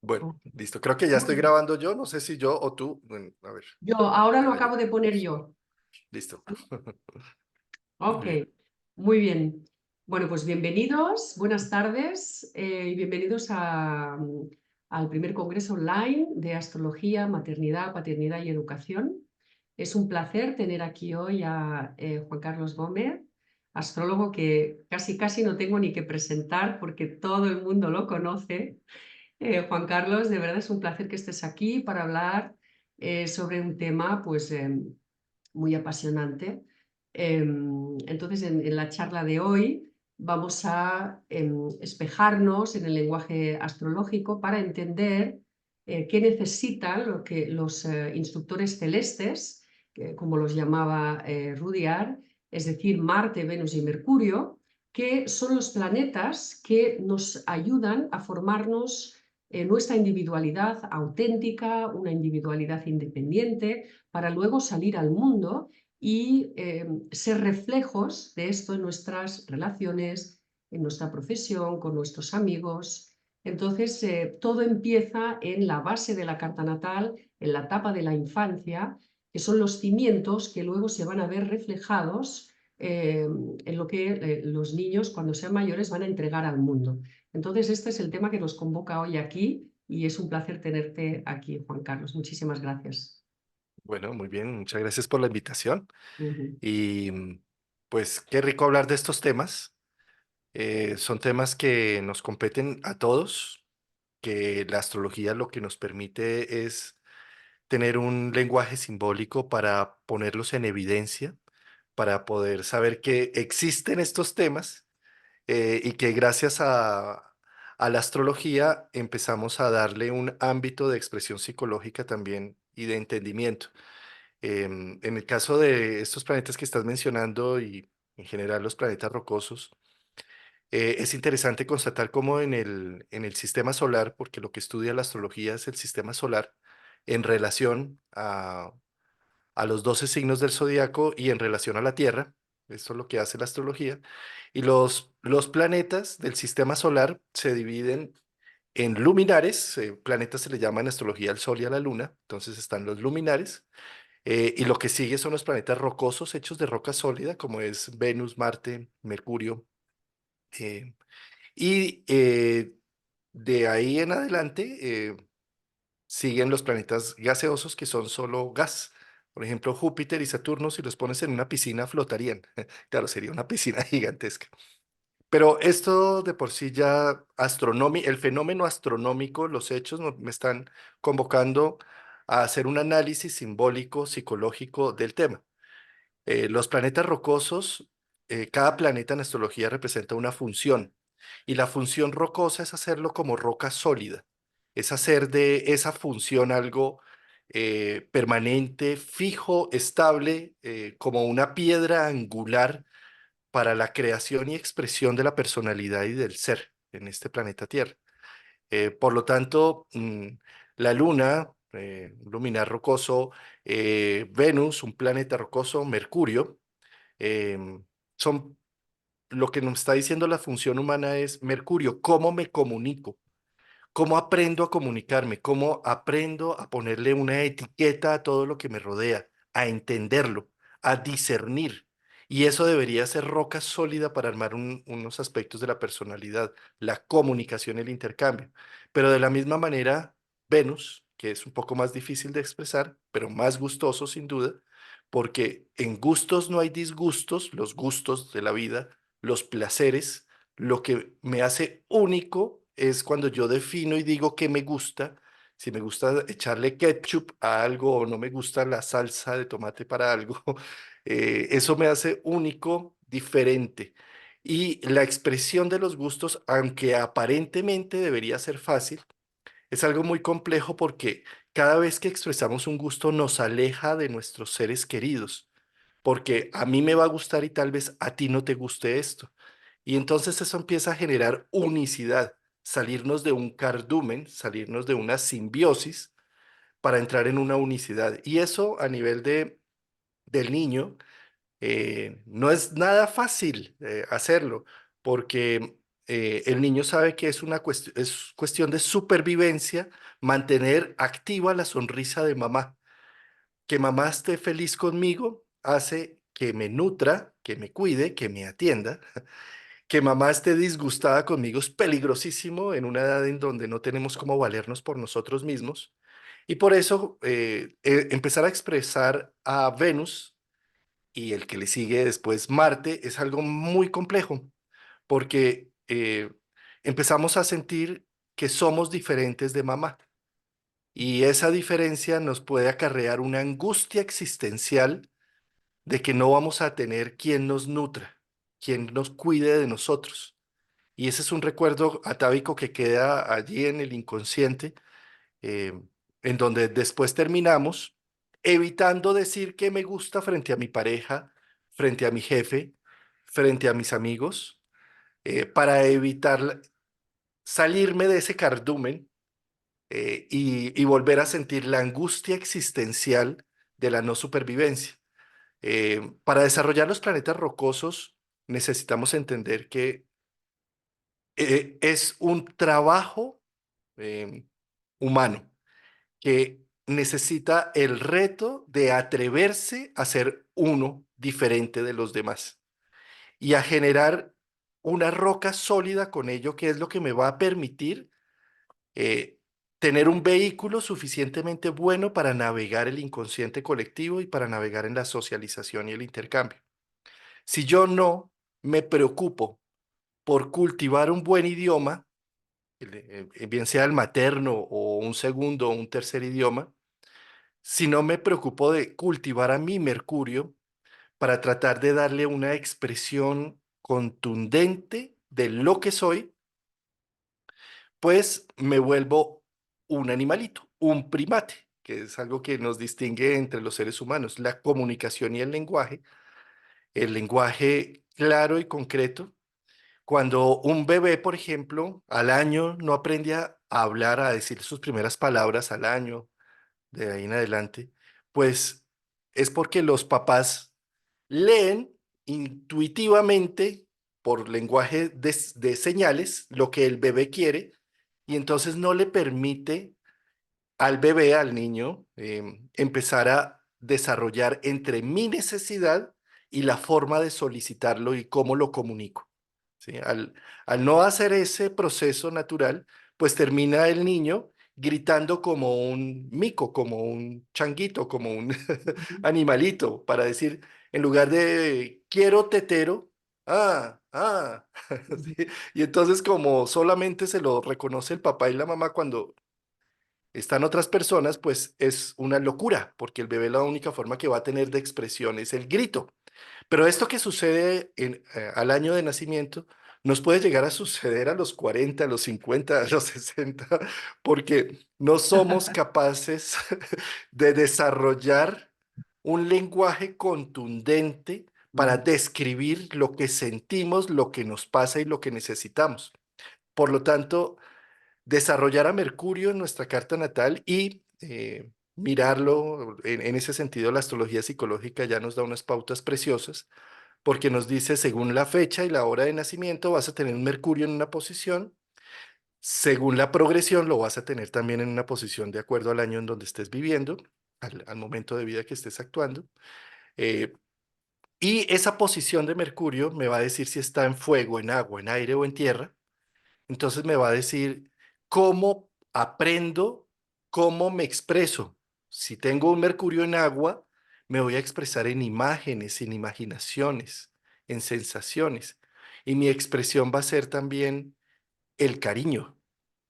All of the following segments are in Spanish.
Bueno, Oh, listo. Creo que ya muy estoy bien. grabando yo. No sé si yo o tú. Bueno, a ver, Yo ahora lo dime yo. acabo de poner yo. Listo. Muy Ok, bien. muy bien. Bueno, pues bienvenidos, buenas tardes y bienvenidos al primer congreso online de astrología, maternidad, paternidad y educación. Es un placer tener aquí hoy a Juan Carlos Gómez, astrólogo que casi casi no tengo ni que presentar porque todo el mundo lo conoce. Juan Carlos, de verdad es un placer que estés aquí para hablar sobre un tema pues muy apasionante. Entonces, en la charla de hoy vamos a espejarnos en el lenguaje astrológico para entender qué necesitan los instructores celestes, como los llamaba Rudyard, es decir, Marte, Venus y Mercurio, que son los planetas que nos ayudan a formarnos nuestra individualidad auténtica, una individualidad independiente, para luego salir al mundo y ser reflejos de esto en nuestras relaciones, en nuestra profesión, con nuestros amigos. Entonces, todo empieza en la base de la carta natal, en la etapa de la infancia, que son los cimientos que luego se van a ver reflejados en lo que los niños, cuando sean mayores, van a entregar al mundo. Entonces, este es el tema que nos convoca hoy aquí y es un placer tenerte aquí, Juan Carlos. Muchísimas gracias. Bueno, muy bien. Muchas gracias por la invitación. Ujú. Y pues qué rico hablar de estos temas. Son temas que nos competen a todos, que la astrología lo que nos permite es tener un lenguaje simbólico para ponerlos en evidencia, para poder saber que existen estos temas y que gracias a la astrología empezamos a darle un ámbito de expresión psicológica también y de entendimiento. En el caso de estos planetas que estás mencionando y en general los planetas rocosos, es interesante constatar cómo en el sistema solar, porque lo que estudia la astrología es el sistema solar en relación a los 12 signos del zodiaco y en relación a la Tierra. Esto es lo que hace la astrología. Y los planetas del sistema solar se dividen en luminares. Planetas se le llama en astrología al Sol y a la Luna. Entonces están los luminares. Y lo que sigue son los planetas rocosos hechos de roca sólida, como es Venus, Marte, Mercurio. eh, y de ahí en adelante siguen los planetas gaseosos que son solo gas. Por ejemplo, Júpiter y Saturno, si los pones en una piscina, flotarían. Claro, sería una piscina gigantesca. Pero esto de por sí ya, el fenómeno astronómico, los hechos me están convocando a hacer un análisis simbólico, psicológico del tema. Los planetas rocosos, cada planeta en astrología representa una función y la función rocosa es hacerlo como roca sólida, es hacer de esa función algo permanente, fijo, estable, como una piedra angular para la creación y expresión de la personalidad y del ser en este planeta Tierra. Por lo tanto, la Luna, un luminar rocoso, Venus, un planeta rocoso, Mercurio, em, son lo que nos está diciendo la función humana es Mercurio, ¿cómo me comunico? ¿Cómo aprendo a comunicarme? ¿Cómo aprendo a ponerle una etiqueta a todo lo que me rodea? A entenderlo, a discernir. Y eso debería ser roca sólida para armar unos aspectos de la personalidad, la comunicación, el intercambio. Pero de la misma manera, Venus, que es un poco más difícil de expresar, pero más gustoso sin duda, porque en gustos no hay disgustos, los gustos de la vida, los placeres, lo que me hace único es cuando yo defino y digo que me gusta, si me gusta echarle ketchup a algo o no me gusta la salsa de tomate para algo, eso me hace único, diferente. Y la expresión de los gustos, aunque aparentemente debería ser fácil, es algo muy complejo porque cada vez que expresamos un gusto nos aleja de nuestros seres queridos, porque a mí me va a gustar y tal vez a ti no te guste esto. Y entonces eso empieza a generar unicidad, salirnos de un cardumen, salirnos de una simbiosis para entrar en una unicidad. Y eso a nivel del niño no es nada fácil hacerlo, porque el niño sabe que es cuestión de supervivencia mantener activa la sonrisa de mamá. Que mamá esté feliz conmigo hace que me nutra, que me cuide, que me atienda. Que mamá esté disgustada conmigo es peligrosísimo en una edad en donde no tenemos cómo valernos por nosotros mismos. Y por eso empezar a expresar a Venus y el que le sigue después Marte es algo muy complejo, porque empezamos a sentir que somos diferentes de mamá. Y esa diferencia nos puede acarrear una angustia existencial de que no vamos a tener quien nos nutra, quien nos cuide de nosotros. Y ese es un recuerdo atávico que queda allí en el inconsciente, eh, en donde después terminamos evitando decir que me gusta frente a mi pareja, frente a mi jefe, frente a mis amigos, para evitar salirme de ese cardumen y volver a sentir la angustia existencial de la no supervivencia. Para desarrollar los planetas rocosos necesitamos entender que es un trabajo eh, humano que necesita el reto de atreverse a ser uno diferente de los demás y a generar una roca sólida con ello, que es lo que me va a permitir eh, tener un vehículo suficientemente bueno para navegar el inconsciente colectivo y para navegar en la socialización y el intercambio. Si yo no me preocupo por cultivar un buen idioma, bien sea el materno o un segundo o un tercer idioma, si no me preocupo de cultivar a mi Mercurio para tratar de darle una expresión contundente de lo que soy, pues me vuelvo un animalito, un primate, que es algo que nos distingue entre los seres humanos, la comunicación y el lenguaje claro y concreto. Cuando un bebé, por ejemplo, al año no aprende a hablar, a decir sus primeras palabras al año, de ahí en adelante, pues es porque los papás leen intuitivamente por lenguaje de señales lo que el bebé quiere y entonces no le permite al bebé, al niño, empezar a desarrollar entre mi necesidad y la forma de solicitarlo y cómo lo comunico. ¿Sí? Al no hacer ese proceso natural, pues termina el niño gritando como un mico, como un changuito, como un Ujú. animalito, para decir, en lugar de quiero tetero, ah, ah. ¿Sí? Y entonces como solamente se lo reconoce el papá y la mamá cuando están otras personas, pues es una locura, porque el bebé la única forma que va a tener de expresión es el grito. Pero esto que sucede al año de nacimiento nos puede llegar a suceder a los 40, a los 50, a los 60, porque no somos capaces de desarrollar un lenguaje contundente para Mm, describir lo que sentimos, lo que nos pasa y lo que necesitamos. Por lo tanto, desarrollar a Mercurio en nuestra carta natal y mirarlo en ese sentido, la astrología psicológica ya nos da unas pautas preciosas porque nos dice, según la fecha y la hora de nacimiento, vas a tener un Mercurio en una posición, según la progresión, lo vas a tener también en una posición de acuerdo al año en donde estés viviendo, al momento de vida que estés actuando. Eh, y esa posición de Mercurio me va a decir si está en fuego, en agua, en aire o en tierra. Entonces me va a decir cómo aprendo, cómo me expreso. Si tengo un Mercurio en agua, me voy a expresar en imágenes, en imaginaciones, en sensaciones. Y mi expresión va a ser también el cariño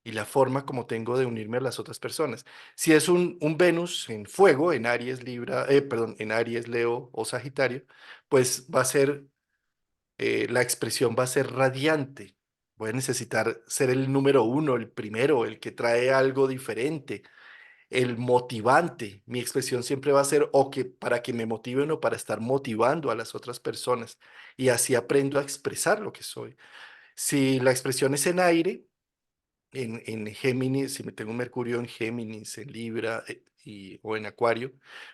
y la forma como tengo de unirme a las otras personas. Si es un Venus en fuego, en Aries, Libra, perdón, en Aries, Leo o Sagitario, pues va a ser la expresión va a ser radiante. Voy a necesitar ser el número uno, el primero, el que trae algo diferente, el motivante. Mi expresión siempre va a ser o que para que me motiven o para estar motivando a las otras personas. Y así aprendo a expresar lo que soy. Si la expresión es en aire, en Géminis, si me tengo un Mercurio en Géminis, en Libra o en Acuario,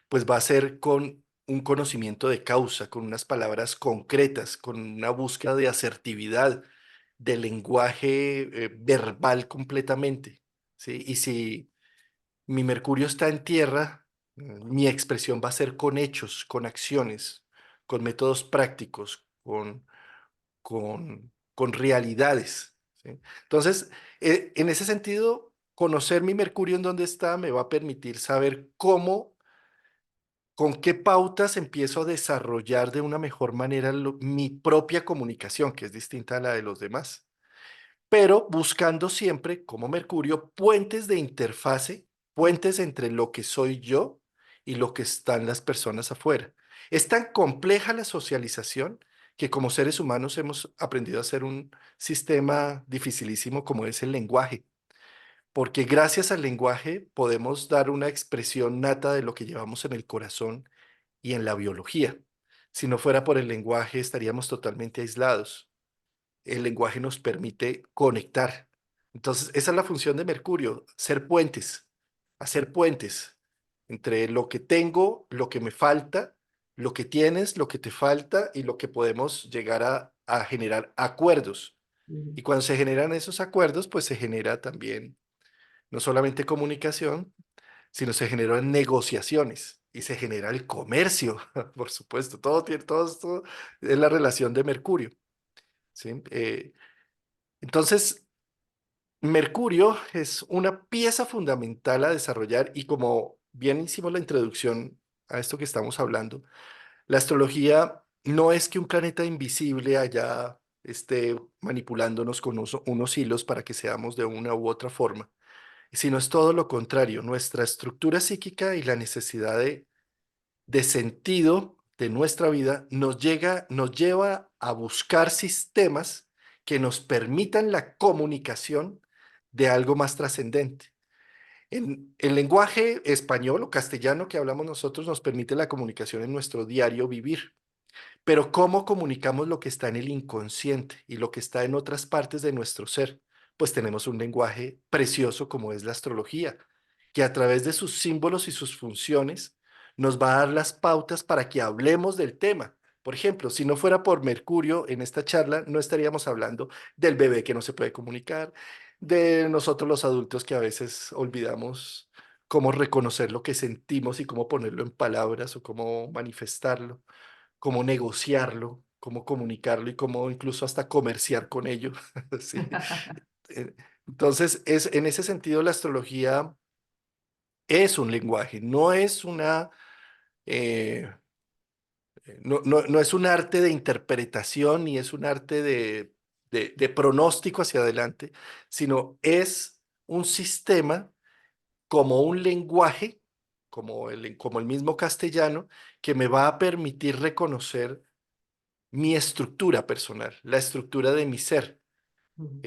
pues va a ser con un conocimiento de causa, con unas palabras concretas, con una búsqueda de asertividad, del lenguaje verbal completamente, ¿sí? Y si mi Mercurio está en tierra, mi expresión va a ser con hechos, con acciones, con métodos prácticos, con realidades, ¿sí? Entonces, en ese sentido, conocer mi Mercurio en dónde está me va a permitir saber cómo, con qué pautas empiezo a desarrollar de una mejor manera mi propia comunicación, que es distinta a la de los demás, pero buscando siempre, como Mercurio, puentes de interfase, puentes entre lo que soy yo y lo que están las personas afuera. Es tan compleja la socialización que como seres humanos hemos aprendido a hacer un sistema dificilísimo como es el lenguaje, porque gracias al lenguaje podemos dar una expresión nata de lo que llevamos en el corazón y en la biología. Si no fuera por el lenguaje, estaríamos totalmente aislados. El lenguaje nos permite conectar. Entonces, esa es la función de Mercurio, ser puentes, hacer puentes entre lo que tengo, lo que me falta, lo que tienes, lo que te falta y lo que podemos llegar a generar acuerdos. Ujú, Y cuando se generan esos acuerdos, pues se genera también no solamente comunicación, sino se generan negociaciones y se genera el comercio, por supuesto. Todo esto es la relación de Mercurio, ¿sí? Entonces, Mercurio es una pieza fundamental a desarrollar y como bien hicimos la introducción a esto que estamos hablando, la astrología no es que un planeta invisible allá esté manipulándonos con unos hilos para que seamos de una u otra forma, sino es todo lo contrario, nuestra estructura psíquica y la necesidad de sentido de nuestra vida nos lleva a buscar sistemas que nos permitan la comunicación de algo más trascendente. En el lenguaje español o castellano que hablamos nosotros nos permite la comunicación en nuestro diario vivir. Pero ¿cómo comunicamos lo que está en el inconsciente y lo que está en otras partes de nuestro ser? Pues tenemos un lenguaje precioso como es la astrología, que a través de sus símbolos y sus funciones nos va a dar las pautas para que hablemos del tema. Por ejemplo, si no fuera por Mercurio en esta charla, no estaríamos hablando del bebé que no se puede comunicar, de nosotros los adultos que a veces olvidamos cómo reconocer lo que sentimos y cómo ponerlo en palabras o cómo manifestarlo, cómo negociarlo, cómo comunicarlo y cómo incluso hasta comerciar con ello. ¿Sí? Eh, Entonces, en ese sentido, la astrología es un lenguaje, no es eh, no es un arte de interpretación ni es un arte de pronóstico hacia adelante, sino es un sistema como un lenguaje, como el mismo castellano, que me va a permitir reconocer mi estructura personal, la estructura de mi ser. ujú,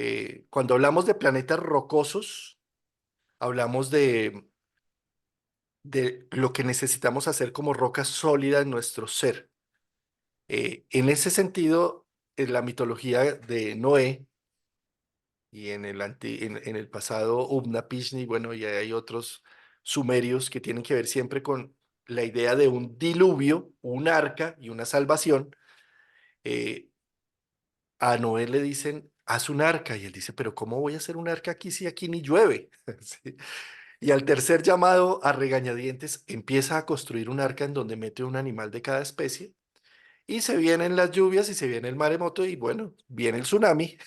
Cuando hablamos de planetas rocosos, hablamos de lo que necesitamos hacer como roca sólida en nuestro ser. En ese sentido, en la mitología de Noé y en el pasado Upnapishni, bueno, y hay otros sumerios que tienen que ver siempre con la idea de un diluvio, un arca y una salvación. eh, a Noé le dicen, haz un arca, y él dice, pero ¿cómo voy a hacer un arca aquí si aquí ni llueve? ¿Sí? Y al tercer llamado a regañadientes, empieza a construir un arca en donde mete un animal de cada especie, y se vienen las lluvias y se viene el maremoto, y bueno, viene el tsunami,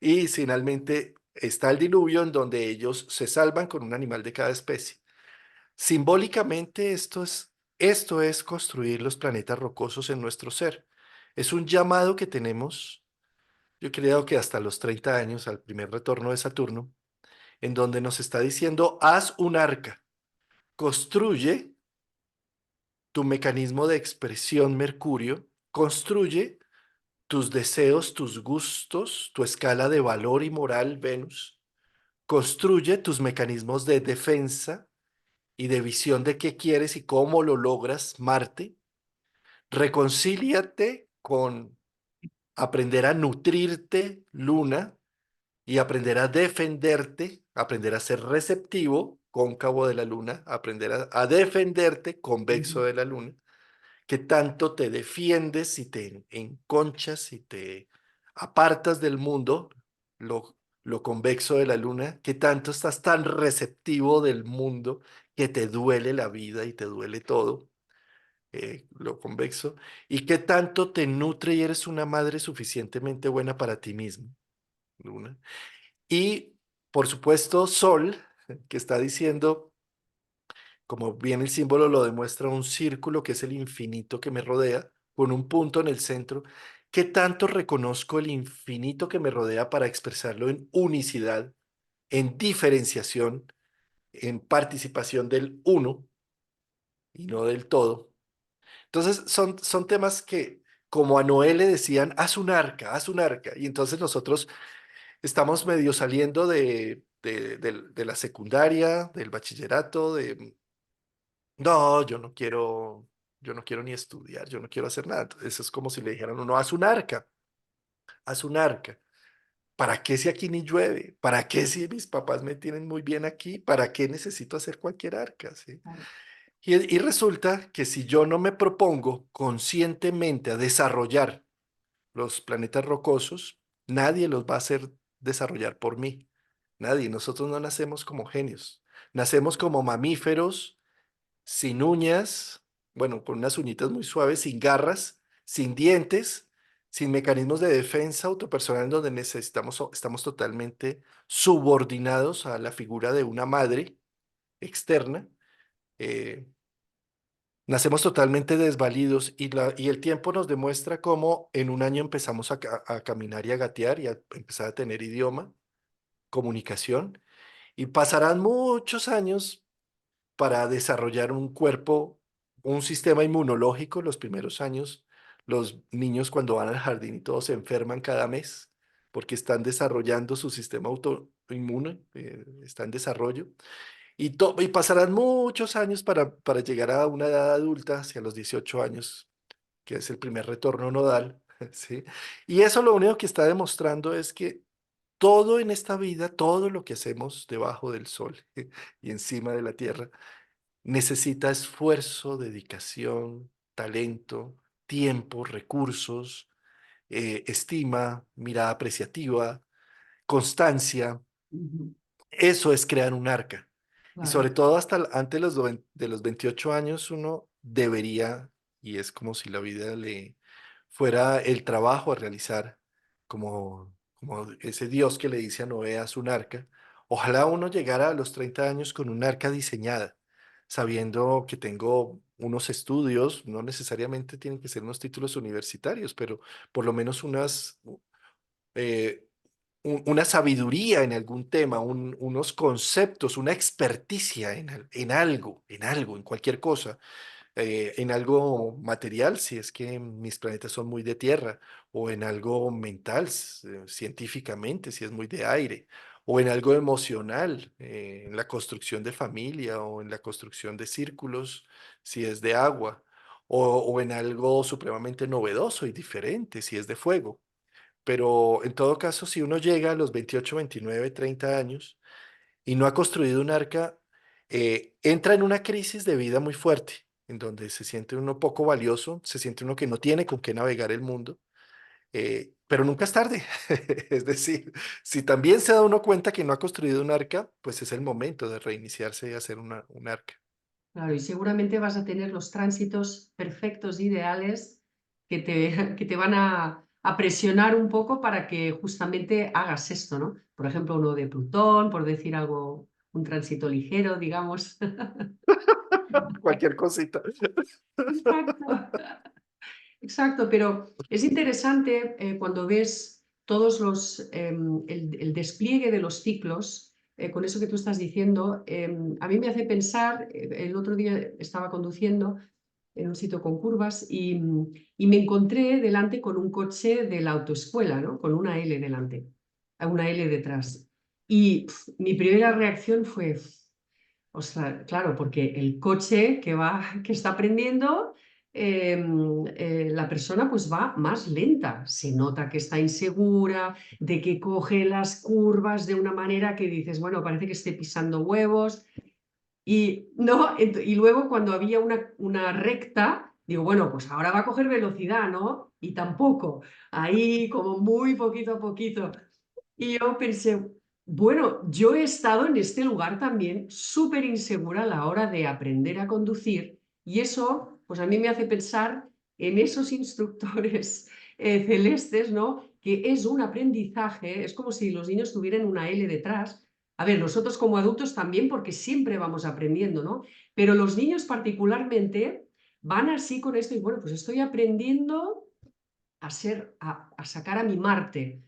y finalmente está el diluvio en donde ellos se salvan con un animal de cada especie. Simbólicamente, esto es construir los planetas rocosos en nuestro ser. Es un llamado que tenemos. Yo creo que hasta los 30 años, al primer retorno de Saturno, en donde nos está diciendo, haz un arca, construye tu mecanismo de expresión Mercurio, construye tus deseos, tus gustos, tu escala de valor y moral Venus, construye tus mecanismos de defensa y de visión de qué quieres y cómo lo logras Marte, reconcíliate con aprender a nutrirte Luna, y aprender a defenderte, aprender a ser receptivo, cóncavo de la luna, aprender a defenderte, convexo ujú, de la luna, que tanto te defiendes y te enconchas y te apartas del mundo lo convexo de la luna, qué tanto estás tan receptivo del mundo que te duele la vida y te duele todo, lo convexo, y qué tanto te nutre y eres una madre suficientemente buena para ti mismo, luna. Y, por supuesto, Sol, que está diciendo, como bien el símbolo lo demuestra, un círculo que es el infinito que me rodea, con un punto en el centro. ¿Qué tanto reconozco el infinito que me rodea para expresarlo en unicidad, en diferenciación, en participación del uno y no del todo? Entonces, son temas que, como a Noé le decían, haz un arca, haz un arca. Y entonces nosotros estamos medio saliendo de la secundaria, del bachillerato, no, yo no quiero ni estudiar, yo no quiero hacer nada. Eso es como si le dijeran, no, haz un arca, haz un arca. ¿Para qué si aquí ni llueve? ¿Para qué si mis papás me tienen muy bien aquí? ¿Para qué necesito hacer cualquier arca? ¿Sí? Claro. Y resulta que si yo no me propongo conscientemente a desarrollar los planetas rocosos, nadie los va a hacer desarrollar por mí. Nadie. Nosotros no nacemos como genios. Nacemos como mamíferos sin uñas, bueno, con unas uñitas muy suaves, sin garras, sin dientes, sin mecanismos de defensa autopersonal donde estamos totalmente subordinados a la figura de una madre externa. eh, Nacemos totalmente desvalidos y el tiempo nos demuestra cómo en un año empezamos a caminar y a gatear y a empezar a tener idioma, comunicación, y pasarán muchos años para desarrollar un cuerpo, un sistema inmunológico. Los primeros años, los niños cuando van al jardín y todos se enferman cada mes porque están desarrollando su sistema autoinmune, está en desarrollo. Y pasarán muchos años para llegar a una edad adulta, hacia los 18 años, que es el primer retorno nodal, ¿sí? Y eso lo único que está demostrando es que todo en esta vida, todo lo que hacemos debajo del sol y encima de la tierra, necesita esfuerzo, dedicación, talento, tiempo, recursos, estima, mirada apreciativa, constancia. Ujú. Eso es crear un arca. Y sobre Claro. todo hasta antes de los 28 años uno debería, y es como si la vida le fuera el trabajo a realizar, como ese Dios que le dice a Noé, haz un arca. Ojalá uno llegara a los 30 años con un arca diseñada, sabiendo que tengo unos estudios, no necesariamente tienen que ser unos títulos universitarios, pero por lo menos eh, una sabiduría en algún tema, unos conceptos, una experticia en algo, en cualquier cosa, en algo material, si es que mis planetas son muy de tierra, o en algo mental, científicamente, si es muy de aire, o en algo emocional, en la construcción de familia, o en la construcción de círculos, si es de agua, o en algo supremamente novedoso y diferente, si es de fuego. Pero en todo caso, si uno llega a los 28, 29, 30 años y no ha construido un arca, entra en una crisis de vida muy fuerte, en donde se siente uno poco valioso, se siente uno que no tiene con qué navegar el mundo, pero nunca es tarde. Es decir, si también se da uno cuenta que no ha construido un arca, pues es el momento de reiniciarse y hacer un arca. Claro, y seguramente vas a tener los tránsitos perfectos, ideales, que te van a presionar un poco para que justamente hagas esto, ¿no? Por ejemplo, uno de Plutón, por decir algo, un tránsito ligero, digamos. Cualquier cosita. Exacto. Exacto, pero es interesante cuando ves todos el despliegue de los ciclos, con eso que tú estás diciendo, a mí me hace pensar, el otro día estaba conduciendo en un sitio con curvas y me encontré delante con un coche de la autoescuela, ¿no? Con una L delante, una L detrás. Y mi primera reacción fue, o sea, claro, porque el coche que va, que está prendiendo, la persona pues va más lenta. Se nota que está insegura, de que coge las curvas de una manera que dices, bueno, parece que esté pisando huevos. Y, no, y luego cuando había una recta, Digo, bueno, pues ahora va a coger velocidad, ¿no? Y tampoco, ahí como muy poquito a poquito. Y yo pensé, bueno, yo he estado en este lugar también súper insegura a la hora de aprender a conducir y eso, pues a mí me hace pensar en esos instructores celestes, ¿no? Que es un aprendizaje, es como si los niños tuvieran una L detrás. A ver, nosotros como adultos también, porque siempre vamos aprendiendo, ¿no? Pero los niños particularmente van así con esto y bueno, pues estoy aprendiendo a sacar a mi Marte.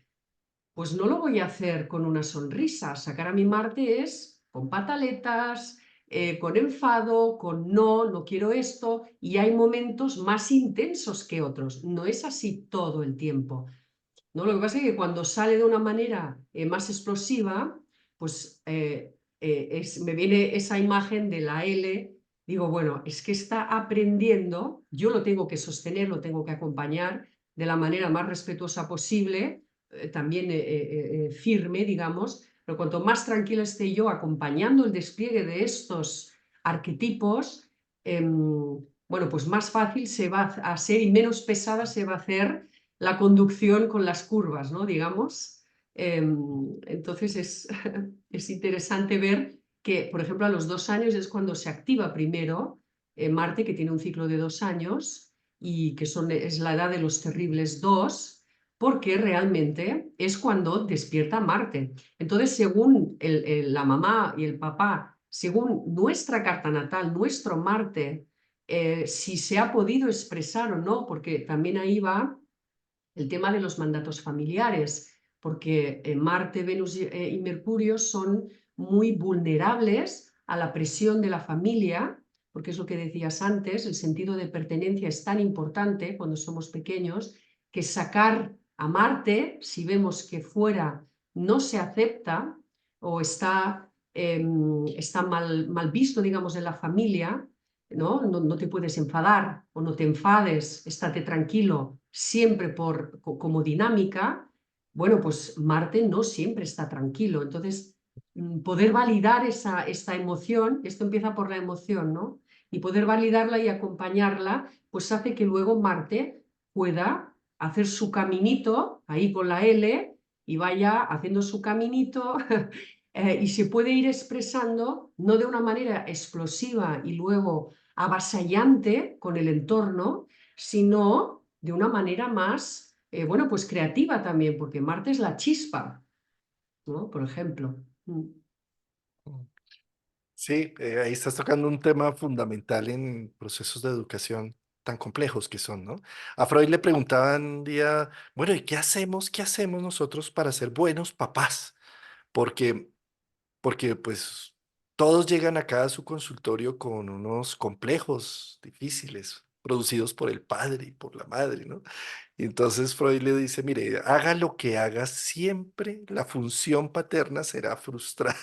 Pues no lo voy a hacer con una sonrisa. Sacar a mi Marte es con pataletas, con enfado, con no, no quiero esto, y hay momentos más intensos que otros. No es así todo el tiempo, ¿no? Lo que pasa es que cuando sale de una manera más explosiva, pues me viene esa imagen de la L. Digo, bueno, es que está aprendiendo, yo lo tengo que sostener, lo tengo que acompañar de la manera más respetuosa posible, también firme, digamos, pero cuanto más tranquila esté yo acompañando el despliegue de estos arquetipos, bueno, pues más fácil se va a hacer y menos pesada se va a hacer la conducción con las curvas, ¿no? Digamos. Entonces es interesante ver que, por ejemplo, a los 2 años es cuando se activa primero Marte, que tiene un ciclo de 2 años y que es la edad de los terribles dos, porque realmente es cuando despierta Marte. Entonces, según la mamá y el papá, según nuestra carta natal, nuestro Marte, si se ha podido expresar o no, porque también ahí va el tema de los mandatos familiares, porque Marte, Venus y Mercurio son muy vulnerables a la presión de la familia, porque es lo que decías antes, el sentido de pertenencia es tan importante cuando somos pequeños, que sacar a Marte, si vemos que fuera no se acepta o está mal visto, digamos, en la familia, ¿no? No te puedes enfadar o no te enfades, estate tranquilo, siempre como dinámica, bueno, pues Marte no siempre está tranquilo. Entonces, poder validar esta emoción, esto empieza por la emoción, ¿no? Y poder validarla y acompañarla, pues hace que luego Marte pueda hacer su caminito ahí con la L y vaya haciendo su caminito y se puede ir expresando no de una manera explosiva y luego avasallante con el entorno, sino de una manera más, bueno, pues creativa también, porque Marte es la chispa, ¿no? Por ejemplo. Sí, ahí estás tocando un tema fundamental en procesos de educación tan complejos que son, ¿no? A Freud le preguntaban un día, bueno, ¿y qué hacemos? ¿Qué hacemos nosotros para ser buenos papás? Porque, porque pues todos llegan acá a su consultorio con unos complejos difíciles, producidos por el padre y por la madre, ¿no? Y entonces Freud le dice, mire, haga lo que haga, siempre la función paterna será frustrar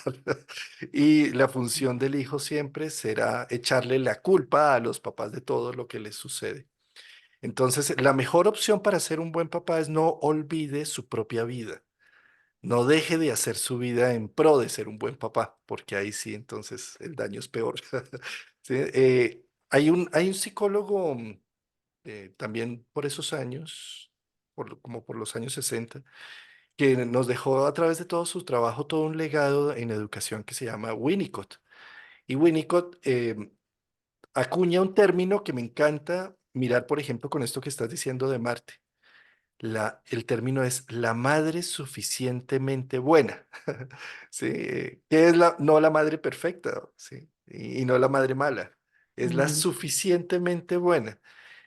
y la función del hijo siempre será echarle la culpa a los papás de todo lo que les sucede. Entonces, la mejor opción para ser un buen papá es no olvide su propia vida. No deje de hacer su vida en pro de ser un buen papá, porque ahí sí, entonces el daño es peor. ¿Sí? Hay un psicólogo también por esos años, como por los años 60, que nos dejó a través de todo su trabajo todo un legado en educación que se llama Winnicott. Y Winnicott acuña un término que me encanta mirar, por ejemplo, con esto que estás diciendo de Marte. El término es la madre suficientemente buena. ¿Sí? Que es no la madre perfecta, ¿sí? Y no la madre mala. Es la Mm, suficientemente buena.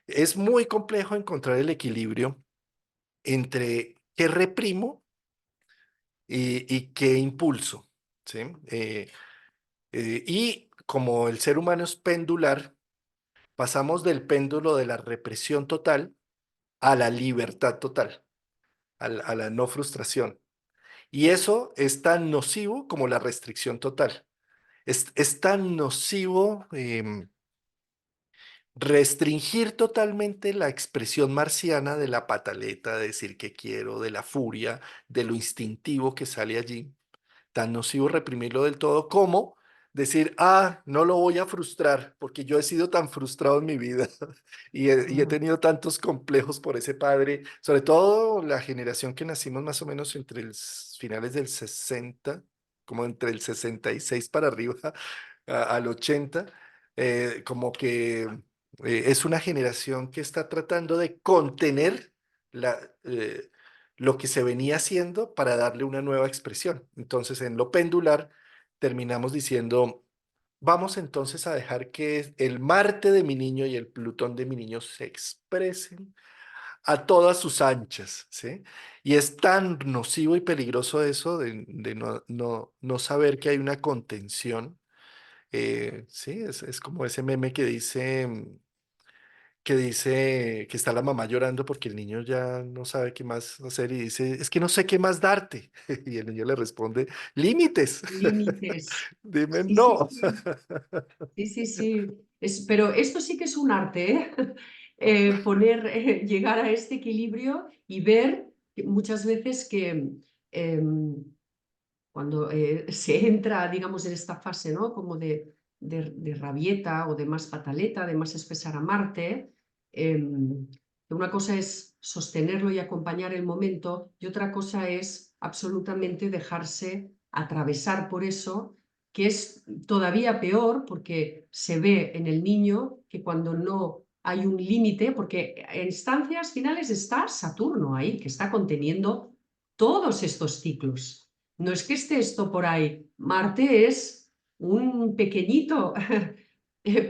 Es muy complejo encontrar el equilibrio entre qué reprimo y qué impulso, ¿sí? Y como el ser humano es pendular, pasamos del péndulo de la represión total a la libertad total, a la no frustración. Y eso es tan nocivo como la restricción total. Es tan nocivo restringir totalmente la expresión marciana de la pataleta, de decir que quiero, de la furia, de lo instintivo que sale allí. Tan nocivo reprimirlo del todo como decir, no lo voy a frustrar, porque yo he sido tan frustrado en mi vida y he Ah, tenido tantos complejos por ese padre, sobre todo la generación que nacimos más o menos entre finales del 60, como entre el 66 para arriba al 80, como que es una generación que está tratando de contener la, eh, lo que se venía haciendo para darle una nueva expresión. Entonces, en lo pendular, terminamos diciendo, vamos entonces a dejar que el Marte de mi niño y el Plutón de mi niño se expresen a todas sus anchas, ¿sí? Y es tan nocivo y peligroso eso de no saber que hay una contención. Sí, es como ese meme que dice que está la mamá llorando porque el niño ya no sabe qué más hacer y dice, es que no sé qué más darte. Y el niño le responde, límites. límites. Dime Sí, sí, no. sí. Sí, sí, sí. Pero esto sí que es un arte, ¿eh? Llegar a este equilibrio y ver que muchas veces que cuando se entra, digamos, en esta fase, ¿no? Como de rabieta o de más pataleta, de más expresar a Marte, una cosa es sostenerlo y acompañar el momento y otra cosa es absolutamente dejarse atravesar por eso, que es todavía peor porque se ve en el niño que cuando no hay un límite, porque en instancias finales está Saturno ahí, que está conteniendo todos estos ciclos. No es que esté esto por ahí. Marte es un pequeñito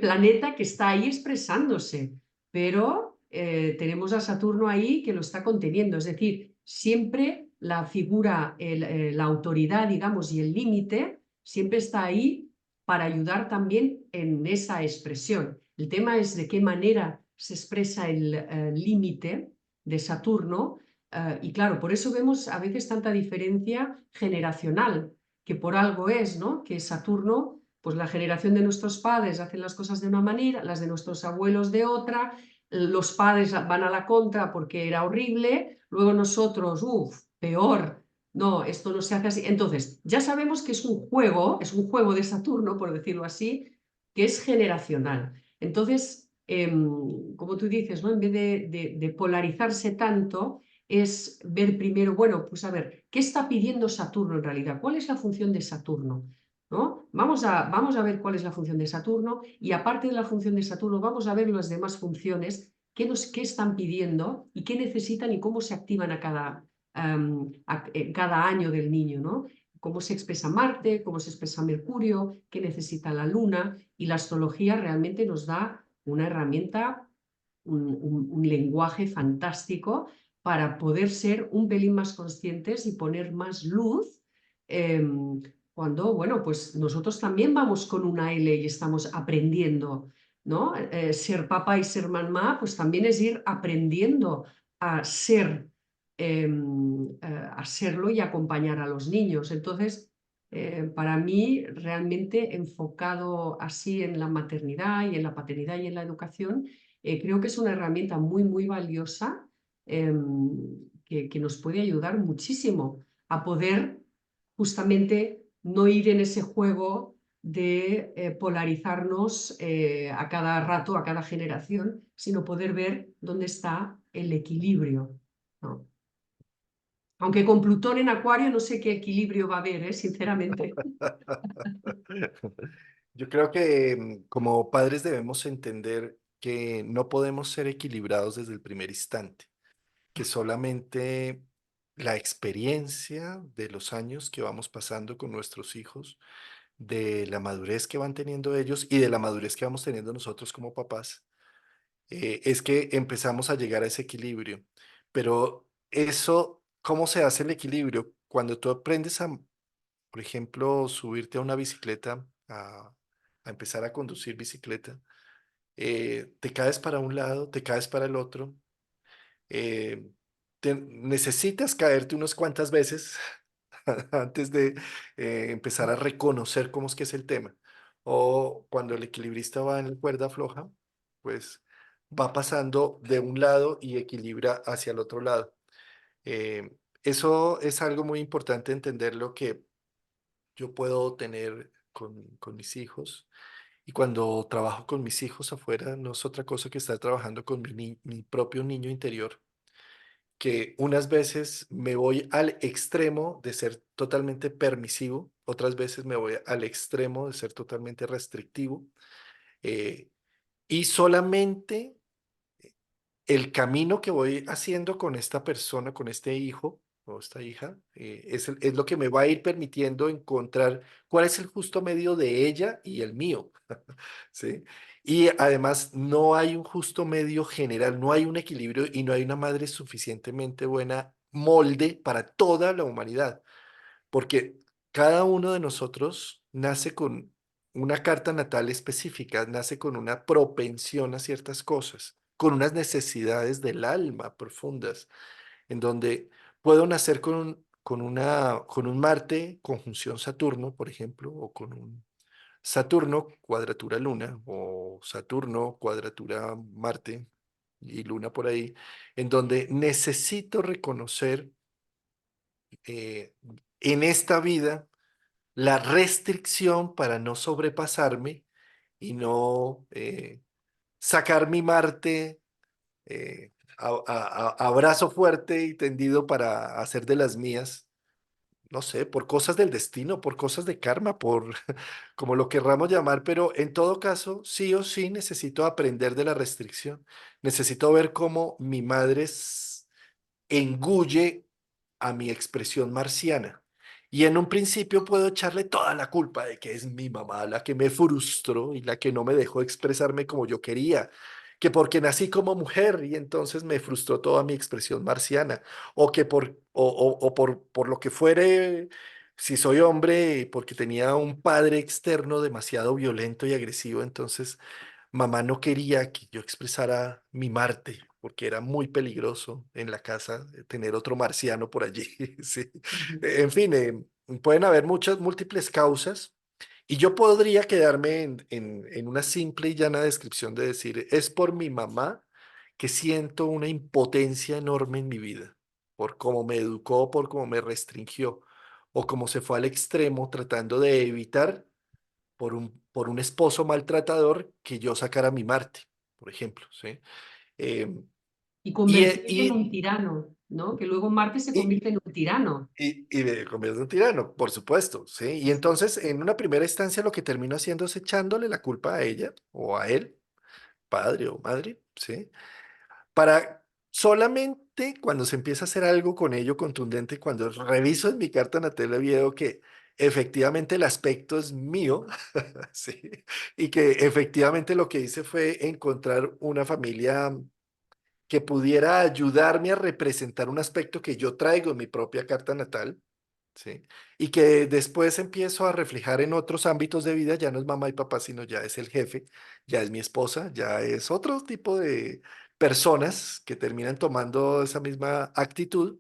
planeta que está ahí expresándose, pero tenemos a Saturno ahí que lo está conteniendo. Es decir, siempre la figura, la autoridad, digamos, y el límite, siempre está ahí para ayudar también en esa expresión. El tema es de qué manera se expresa el límite de Saturno y claro, por eso vemos a veces tanta diferencia generacional, que por algo es, ¿no? Que Saturno, pues la generación de nuestros padres hacen las cosas de una manera, las de nuestros abuelos de otra, los padres van a la contra porque era horrible, luego nosotros, uff, peor, no, esto no se hace así. Entonces, ya sabemos que es un juego de Saturno, por decirlo así, que es generacional. Entonces, como tú dices, ¿no? En vez de polarizarse tanto, es ver primero, bueno, pues a ver, ¿qué está pidiendo Saturno en realidad? ¿Cuál es la función de Saturno? ¿No? Vamos a ver cuál es la función de Saturno y aparte de la función de Saturno, vamos a ver las demás funciones, qué están pidiendo y qué necesitan y cómo se activan cada año del niño, ¿no? Cómo se expresa Marte, cómo se expresa Mercurio, qué necesita la Luna y la astrología realmente nos da una herramienta, un lenguaje fantástico para poder ser un pelín más conscientes y poner más luz cuando, bueno, pues nosotros también vamos con una L y estamos aprendiendo, ¿no? Ser papá y ser mamá, pues también es ir aprendiendo a ser, a serlo y acompañar a los niños. Entonces, para mí, realmente enfocado así en la maternidad y en la paternidad y en la educación, creo que es una herramienta muy, muy valiosa que nos puede ayudar muchísimo a poder justamente no ir en ese juego de polarizarnos a cada rato, a cada generación, sino poder ver dónde está el equilibrio, ¿no? Aunque con Plutón en Acuario no sé qué equilibrio va a haber, sinceramente. Yo creo que como padres debemos entender que no podemos ser equilibrados desde el primer instante, que solamente la experiencia de los años que vamos pasando con nuestros hijos, de la madurez que van teniendo ellos y de la madurez que vamos teniendo nosotros como papás, es que empezamos a llegar a ese equilibrio. Pero eso, ¿cómo se hace el equilibrio? Cuando tú aprendes a, por ejemplo, subirte a una bicicleta, a empezar a conducir bicicleta, te caes para un lado, te caes para el otro, eh, necesitas caerte unas cuantas veces antes de empezar a reconocer cómo es que es el tema. O cuando el equilibrista va en la cuerda floja, pues va pasando de un lado y equilibra hacia el otro lado. Eso es algo muy importante entenderlo que yo puedo tener con mis hijos. Y cuando trabajo con mis hijos afuera, no es otra cosa que estar trabajando con mi propio niño interior, que unas veces me voy al extremo de ser totalmente permisivo, otras veces me voy al extremo de ser totalmente restrictivo, eh, y solamente el camino que voy haciendo con esta persona, con este hijo o esta hija, es lo que me va a ir permitiendo encontrar cuál es el justo medio de ella y el mío, ¿sí? Y además no hay un justo medio general, no hay un equilibrio y no hay una madre suficientemente buena molde para toda la humanidad, porque cada uno de nosotros nace con una carta natal específica, nace con una propensión a ciertas cosas, con unas necesidades del alma profundas, en donde puedo nacer con un Marte conjunción Saturno, por ejemplo, o con un Saturno cuadratura Luna, o Saturno cuadratura Marte y Luna por ahí, en donde necesito reconocer eh, en esta vida la restricción para no sobrepasarme y no sacar mi Marte a brazo fuerte y tendido para hacer de las mías, no sé, por cosas del destino, por cosas de karma, por como lo querramos llamar, pero en todo caso, sí o sí necesito aprender de la restricción. Necesito ver cómo mi madre engulle a mi expresión marciana. Y en un principio puedo echarle toda la culpa de que es mi mamá la que me frustró y la que no me dejó expresarme como yo quería, que porque nací como mujer y entonces me frustró toda mi expresión marciana, o que por lo que fuere, si soy hombre, porque tenía un padre externo demasiado violento y agresivo, entonces mamá no quería que yo expresara mi Marte, porque era muy peligroso en la casa tener otro marciano por allí. Sí. Ujú. En fin, pueden haber muchas múltiples causas y yo podría quedarme en una simple y llana descripción de decir, es por mi mamá que siento una impotencia enorme en mi vida, por cómo me educó, por cómo me restringió, o cómo se fue al extremo tratando de evitar por un esposo maltratador que yo sacara mi Marte, por ejemplo, ¿sí? Eh, Y y, convertirte en un y, tirano, ¿no? Que luego Marte se y, convierte en un tirano. y me convierto en un tirano, por supuesto, ¿sí? Y entonces, en una primera instancia, lo que termino haciendo es echándole la culpa a ella o a él, padre o madre, ¿sí? Para solamente cuando se empieza a hacer algo con ello contundente, cuando reviso en mi carta natal y veo que efectivamente el aspecto es mío, sí, y que efectivamente lo que hice fue encontrar una familia que pudiera ayudarme a representar un aspecto que yo traigo en mi propia carta natal, ¿sí? Y que después empiezo a reflejar en otros ámbitos de vida, ya no es mamá y papá, sino ya es el jefe, ya es mi esposa, ya es otro tipo de personas que terminan tomando esa misma actitud.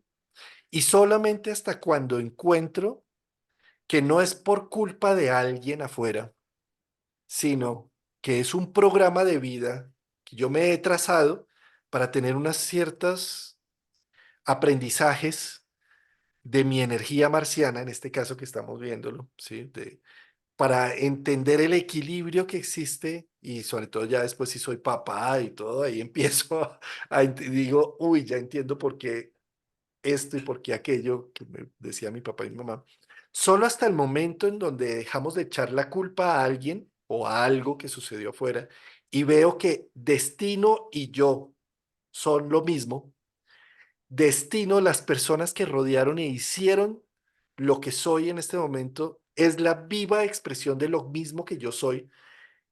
Y solamente hasta cuando encuentro que no es por culpa de alguien afuera, sino que es un programa de vida que yo me he trazado para tener unas ciertas aprendizajes de mi energía marciana, en este caso que estamos viéndolo, ¿sí? Para entender el equilibrio que existe y sobre todo ya después si soy papá y todo, ahí empiezo digo, uy, ya entiendo por qué esto y por qué aquello que me decía mi papá y mi mamá. Solo hasta el momento en donde dejamos de echar la culpa a alguien o a algo que sucedió afuera y veo que destino y yo son lo mismo, destino, las personas que rodearon e hicieron lo que soy en este momento, es la viva expresión de lo mismo que yo soy.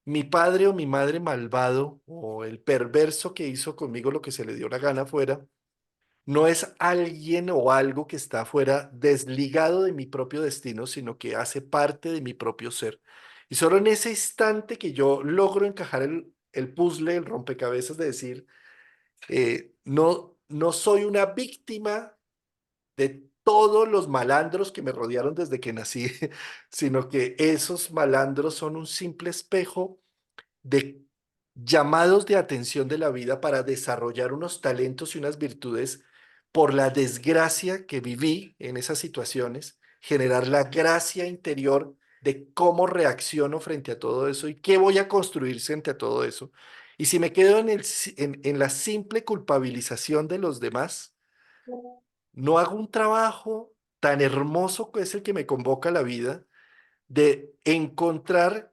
Mi padre o mi madre malvado o el perverso que hizo conmigo lo que se le dio la gana fuera, no es alguien o algo que está fuera desligado de mi propio destino, sino que hace parte de mi propio ser. Y solo en ese instante que yo logro encajar el puzzle, el rompecabezas de decir, no soy una víctima de todos los malandros que me rodearon desde que nací, sino que esos malandros son un simple espejo de llamados de atención de la vida para desarrollar unos talentos y unas virtudes por la desgracia que viví en esas situaciones, generar la gracia interior de cómo reacciono frente a todo eso y qué voy a construir frente a todo eso. Y si me quedo en la simple culpabilización de los demás, no hago un trabajo tan hermoso que es el que me convoca a la vida de encontrar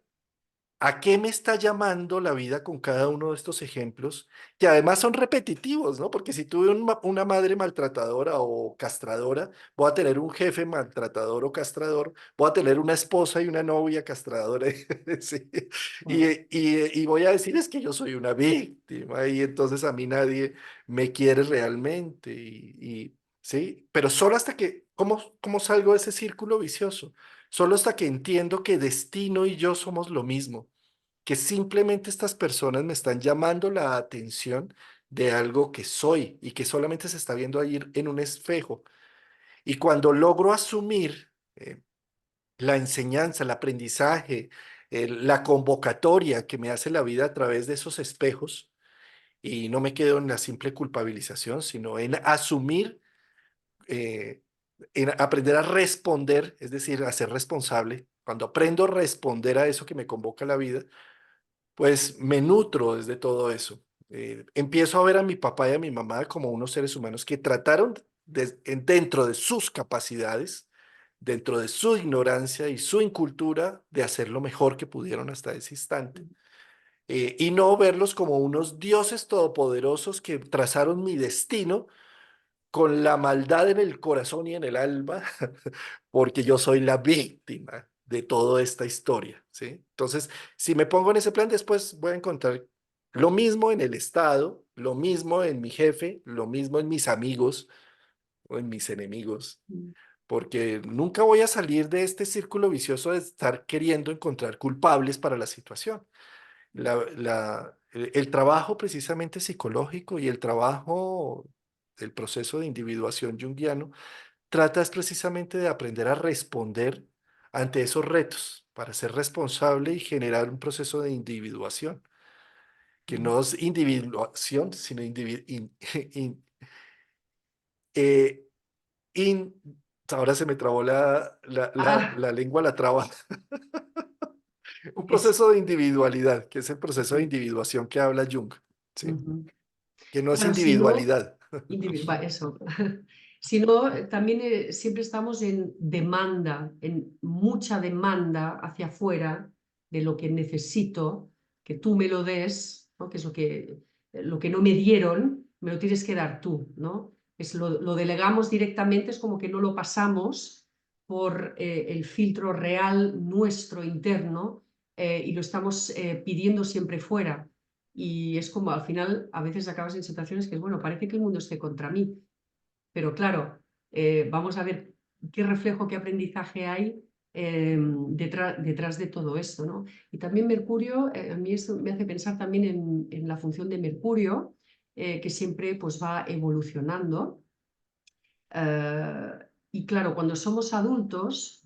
¿a qué me está llamando la vida con cada uno de estos ejemplos? Que además son repetitivos, ¿no? Porque si tuve una madre maltratadora o castradora, voy a tener un jefe maltratador o castrador, voy a tener una esposa y una novia castradora. Sí. Claro. Y voy a decir, es que yo soy una víctima y entonces a mí nadie me quiere realmente. Sí, pero solo hasta que, ¿cómo salgo de ese círculo vicioso? Solo hasta que entiendo que destino y yo somos lo mismo, que simplemente estas personas me están llamando la atención de algo que soy y que solamente se está viendo ahí en un espejo. Y cuando logro asumir la enseñanza, el aprendizaje, la convocatoria que me hace la vida a través de esos espejos, y no me quedo en la simple culpabilización, sino en asumir, eh, en aprender a responder, es decir, a ser responsable. Cuando aprendo a responder a eso que me convoca la vida, pues me nutro desde todo eso. Empiezo a ver a mi papá y a mi mamá como unos seres humanos que trataron dentro de sus capacidades, dentro de su ignorancia y su incultura, de hacer lo mejor que pudieron hasta ese instante. Y no verlos como unos dioses todopoderosos que trazaron mi destino con la maldad en el corazón y en el alma, porque yo soy la víctima de toda esta historia, ¿sí? Entonces, si me pongo en ese plan, después voy a encontrar lo mismo en el Estado, lo mismo en mi jefe, lo mismo en mis amigos o en mis enemigos, porque nunca voy a salir de este círculo vicioso de estar queriendo encontrar culpables para la situación. El trabajo precisamente psicológico y el trabajo, el proceso de individuación junguiano, trata es precisamente de aprender a responder ante esos retos para ser responsable y generar un proceso de individuación, que no es individuación, sino in- eh, in- ahora se me trabó Ah, la lengua, la traba. Un es, proceso de individualidad, que es el proceso de sí. individuación que habla Jung, ¿sí? Ujú. Que no es Claro, si no, individualidad. eso. Si no, también siempre estamos en demanda, en mucha demanda hacia afuera de lo que necesito, que tú me lo des, ¿no? Que es lo que no me dieron, me lo tienes que dar tú, ¿no? Lo delegamos directamente, es como que no lo pasamos por el filtro real nuestro interno y lo estamos pidiendo siempre fuera. Y es como al final a veces acabas en situaciones que es, bueno, parece que el mundo esté contra mí, pero claro, vamos a ver qué reflejo, qué aprendizaje hay detrás de todo esto, ¿no? Y también Mercurio, a mí esto me hace pensar también en la función de Mercurio, que siempre pues va evolucionando. Eh, y claro, cuando somos adultos,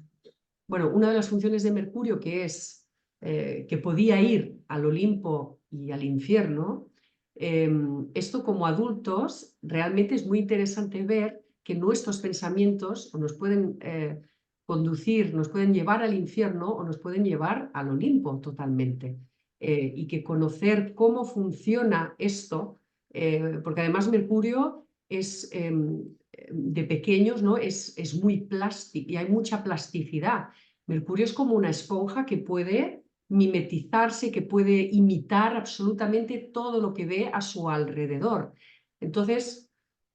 bueno, una de las funciones de Mercurio que es que podía ir al Olimpo y al infierno, eh, esto como adultos realmente es muy interesante ver que nuestros pensamientos o nos pueden conducir, nos pueden llevar al infierno o nos pueden llevar al Olimpo totalmente. Y que conocer cómo funciona esto, porque además Mercurio es de pequeños, ¿no? Es muy plástico y hay mucha plasticidad. Mercurio es como una esponja que puede mimetizarse, que puede imitar absolutamente todo lo que ve a su alrededor. Entonces,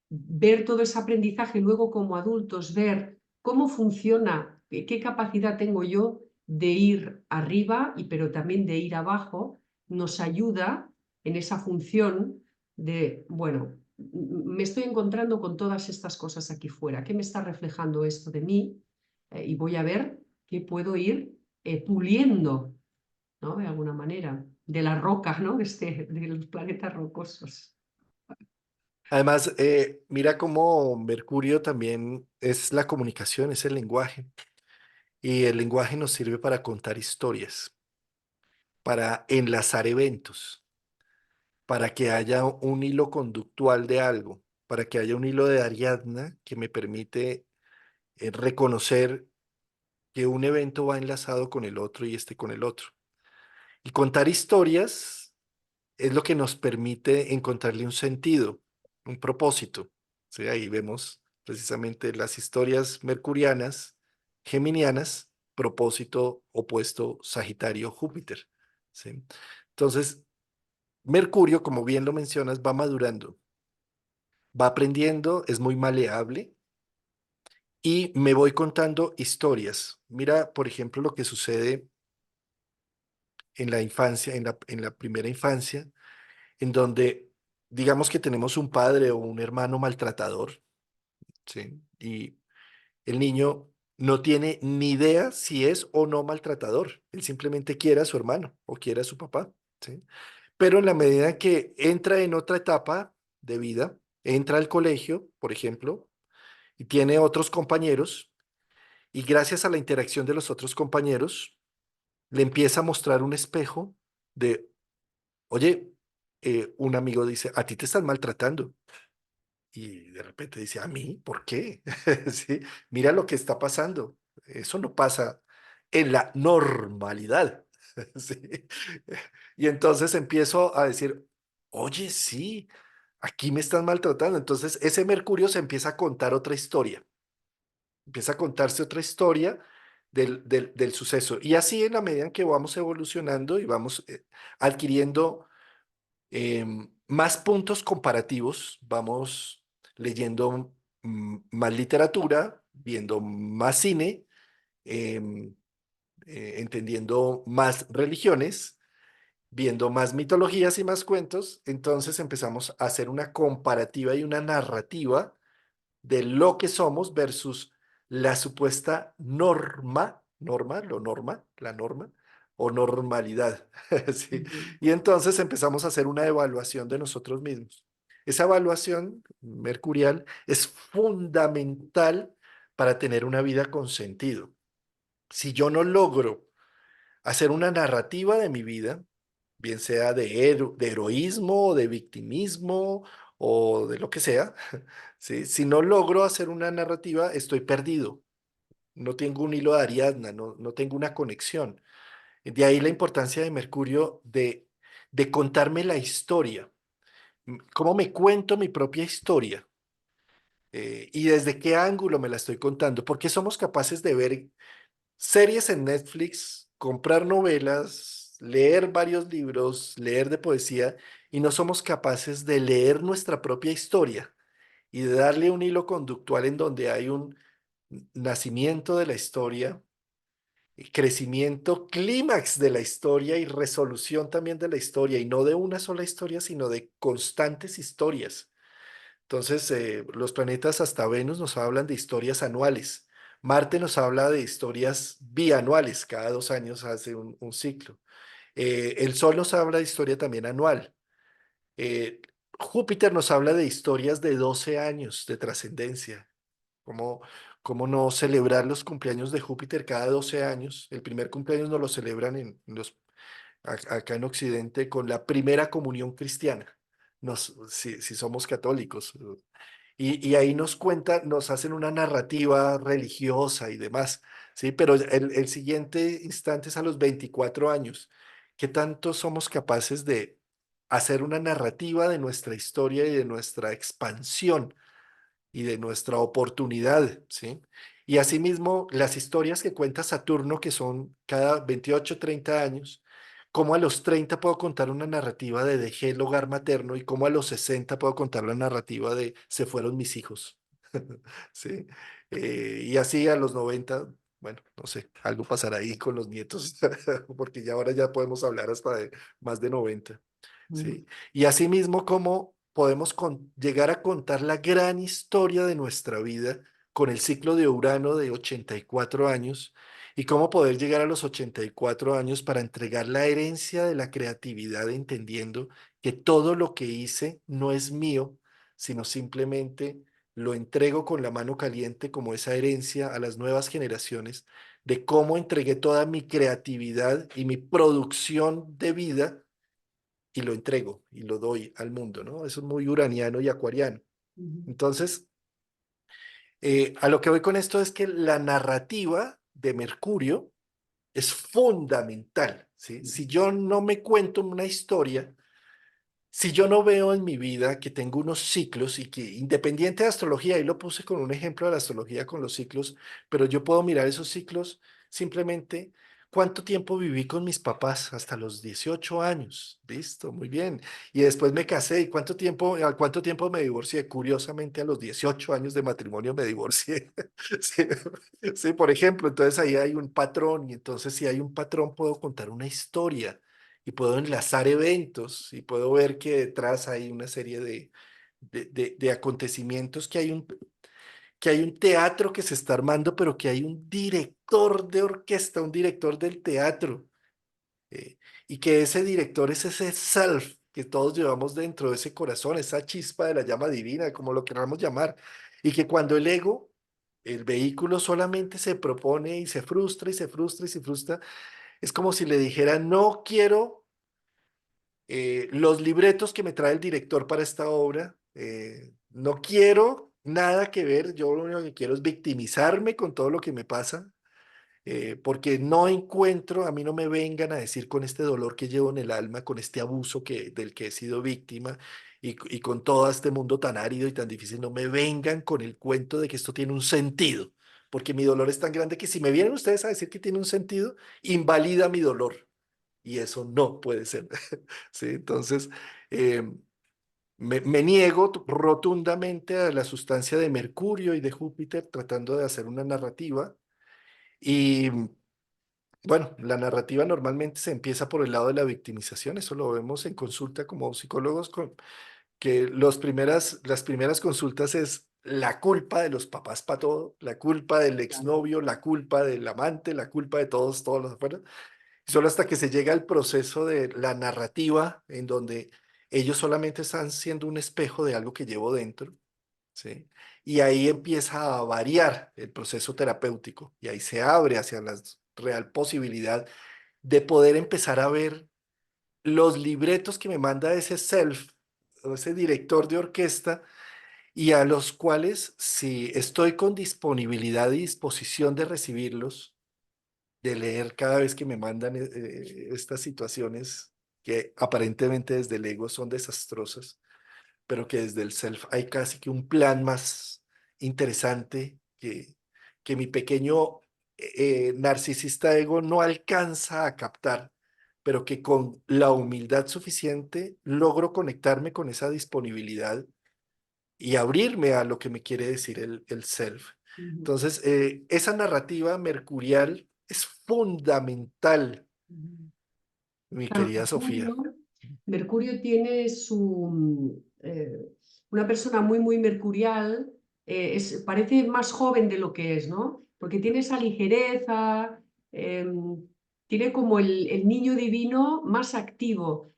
ver todo ese aprendizaje luego como adultos, ver cómo funciona, qué capacidad tengo yo de ir arriba, pero también de ir abajo, nos ayuda en esa función de, bueno, me estoy encontrando con todas estas cosas aquí fuera, ¿qué me está reflejando esto de mí? Y voy a ver qué puedo ir puliendo, ¿no? De alguna manera, de la roca, ¿no? De los planetas rocosos. Además, mira cómo Mercurio también es la comunicación, es el lenguaje. Y el lenguaje nos sirve para contar historias, para enlazar eventos, para que haya un hilo conductual de algo, para que haya un hilo de Ariadna que me permite reconocer que un evento va enlazado con el otro y este con el otro. Y contar historias es lo que nos permite encontrarle un sentido, un propósito. ¿Sí? Ahí vemos precisamente las historias mercurianas, geminianas, propósito opuesto Sagitario-Júpiter. ¿Sí? Entonces, Mercurio, como bien lo mencionas, va madurando, va aprendiendo, es muy maleable y me voy contando historias. Mira, por ejemplo, lo que sucede en la infancia, en la primera infancia, en donde digamos que tenemos un padre o un hermano maltratador, ¿sí? Y el niño no tiene ni idea si es o no maltratador. Él simplemente quiere a su hermano o quiere a su papá, ¿sí? Pero en la medida que entra en otra etapa de vida, entra al colegio, por ejemplo, y tiene otros compañeros, y gracias a la interacción de los otros compañeros, le empieza a mostrar un espejo de, oye, un amigo dice, a ti te están maltratando. Y de repente dice, ¿a mí? ¿Por qué? ¿Sí? Mira lo que está pasando. Eso no pasa en la normalidad. ¿Sí? Y entonces empiezo a decir, oye, sí, aquí me están maltratando. Entonces ese Mercurio se empieza a contar otra historia. Empieza a contarse otra historia del suceso. Y así en la medida en que vamos evolucionando y vamos adquiriendo más puntos comparativos, vamos leyendo más literatura, viendo más cine, em, entendiendo más religiones, viendo más mitologías y más cuentos, entonces empezamos a hacer una comparativa y una narrativa de lo que somos versus la supuesta la norma o normalidad. ¿Sí? Ujú, Y entonces empezamos a hacer una evaluación de nosotros mismos. Esa evaluación mercurial es fundamental para tener una vida con sentido. Si yo no logro hacer una narrativa de mi vida, bien sea de heroísmo, o de victimismo o de lo que sea, ¿sí? Si no logro hacer una narrativa, estoy perdido. No tengo un hilo de Ariadna, no tengo una conexión. De ahí la importancia de Mercurio de contarme la historia. ¿Cómo me cuento mi propia historia? Y desde qué ángulo me la estoy contando. Porque somos capaces de ver series en Netflix, comprar novelas, leer varios libros, leer de poesía, y no somos capaces de leer nuestra propia historia y de darle un hilo conductual en donde hay un nacimiento de la historia, crecimiento, clímax de la historia y resolución también de la historia, y no de una sola historia, sino de constantes historias. Entonces, los planetas hasta Venus nos hablan de historias anuales. Marte nos habla de historias bianuales, cada 2 años hace un ciclo. El Sol nos habla de historia también anual. Eh, Júpiter nos habla de historias de 12 años de trascendencia. ¿Cómo, cómo no celebrar los cumpleaños de Júpiter cada 12 años? El primer cumpleaños nos lo celebran acá en Occidente con la primera comunión cristiana, si somos católicos. Y ahí nos cuenta, nos hacen una narrativa religiosa y demás, ¿sí? Pero el siguiente instante es a los 24 años. ¿Qué tanto somos capaces de hacer una narrativa de nuestra historia y de nuestra expansión y de nuestra oportunidad, ¿sí? Y asimismo, las historias que cuenta Saturno, que son cada 28 30 años, cómo a los 30 puedo contar una narrativa de dejé el hogar materno y cómo a los 60 puedo contar la narrativa de se fueron mis hijos, ¿sí? Y así a los 90 bueno, no sé, algo pasará ahí con los nietos, porque ya ahora ya podemos hablar hasta de más de 90. ujú, ¿Sí? Y asimismo, cómo podemos llegar a contar la gran historia de nuestra vida con el ciclo de Urano de 84 años y cómo poder llegar a los 84 años para entregar la herencia de la creatividad, entendiendo que todo lo que hice no es mío, sino simplemente lo entrego con la mano caliente como esa herencia a las nuevas generaciones de cómo entregué toda mi creatividad y mi producción de vida y lo entrego y lo doy al mundo, ¿no? Eso es muy uraniano y acuariano. ujú. Entonces, a lo que voy con esto es que la narrativa de Mercurio es fundamental, ¿sí? Si yo no me cuento una historia, si yo no veo en mi vida que tengo unos ciclos y que independiente de astrología, ahí lo puse con un ejemplo de la astrología con los ciclos, pero yo puedo mirar esos ciclos simplemente cuánto tiempo viví con mis papás hasta los 18 años. Listo, muy bien. Y después me casé y al cuánto tiempo me divorcié. Curiosamente a los 18 años de matrimonio me divorcié. Sí, sí, por ejemplo, entonces ahí hay un patrón y entonces si hay un patrón puedo contar una historia y puedo enlazar eventos y puedo ver que detrás hay una serie de acontecimientos, que hay un teatro que se está armando, pero que hay un director de orquesta, un director del teatro, eh, y que ese director es ese self que todos llevamos dentro de ese corazón, esa chispa de la llama divina, como lo queramos llamar, y que cuando el ego, el vehículo solamente se propone y se frustra y se frustra y se frustra, es como si le dijera, no quiero los libretos que me trae el director para esta obra. No quiero nada que ver, yo lo único que quiero es victimizarme con todo lo que me pasa, porque no encuentro, a mí no me vengan a decir con este dolor que llevo en el alma, con este abuso del que he sido víctima y con todo este mundo tan árido y tan difícil, no me vengan con el cuento de que esto tiene un sentido, porque mi dolor es tan grande que si me vienen ustedes a decir que tiene un sentido, invalida mi dolor. Y eso no puede ser. ¿Sí? Entonces, eh, me niego rotundamente a la sustancia de Mercurio y de Júpiter tratando de hacer una narrativa. Y bueno, la narrativa normalmente se empieza por el lado de la victimización. Eso lo vemos en consulta como psicólogos, que las primeras consultas es la culpa de los papás para todo, la culpa del Claro. exnovio, la culpa del amante, la culpa de todos los afuera. Solo hasta que se llega al proceso de la narrativa, en donde ellos solamente están siendo un espejo de algo que llevo dentro, ¿sí? Y ahí empieza a variar el proceso terapéutico y ahí se abre hacia la real posibilidad de poder empezar a ver los libretos que me manda ese self, o ese director de orquesta, y a los cuales, si estoy con disponibilidad y disposición de recibirlos, de leer cada vez que me mandan estas situaciones que aparentemente desde el ego son desastrosas, pero que desde el self hay casi que un plan más interesante que mi pequeño narcisista ego no alcanza a captar, pero que con la humildad suficiente logro conectarme con esa disponibilidad y abrirme a lo que me quiere decir el self. Ujú, Entonces, esa narrativa mercurial es fundamental, ujú. mi Claro, querida Sofía. Mercurio tiene una persona muy, muy mercurial, parece más joven de lo que es, ¿no? Porque tiene esa ligereza, tiene como el niño divino más activo,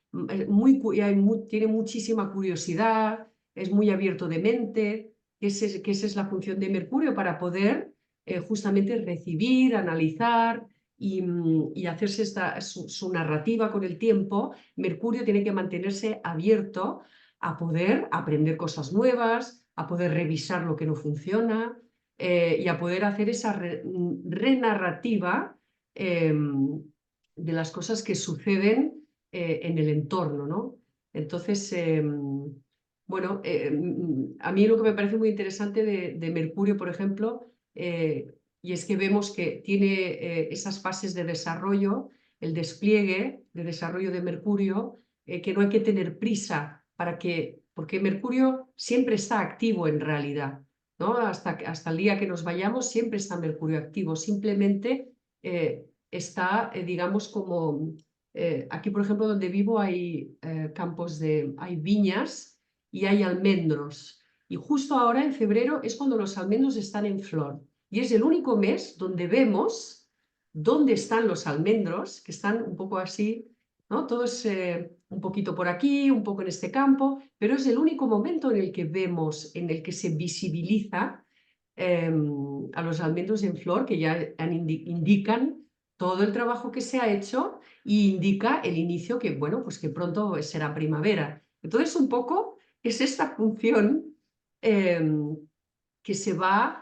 tiene muchísima curiosidad, es muy abierto de mente, que esa es la función de Mercurio para poder justamente recibir, analizar y hacerse su narrativa con el tiempo. Mercurio tiene que mantenerse abierto a poder aprender cosas nuevas, a poder revisar lo que no funciona y a poder hacer esa renarrativa de las cosas que suceden en el entorno, ¿no? Entonces, bueno, a mí lo que me parece muy interesante de Mercurio, por ejemplo, y es que vemos que tiene esas fases de desarrollo, el despliegue de desarrollo de Mercurio, que no hay que tener prisa porque Mercurio siempre está activo en realidad, ¿no? Hasta el día que nos vayamos siempre está Mercurio activo, simplemente está, digamos, como aquí, por ejemplo, donde vivo hay hay viñas y hay almendros. Y justo ahora, en febrero, es cuando los almendros están en flor. Y es el único mes donde vemos dónde están los almendros, que están un poco así, ¿no? Todos un poquito por aquí, un poco en este campo, pero es el único momento en el que vemos, en el que se visibiliza eh, a los almendros en flor, que ya indican todo el trabajo que se ha hecho y indica el inicio que, bueno, pues que pronto será primavera. Entonces, un poco es esta función eh, que se va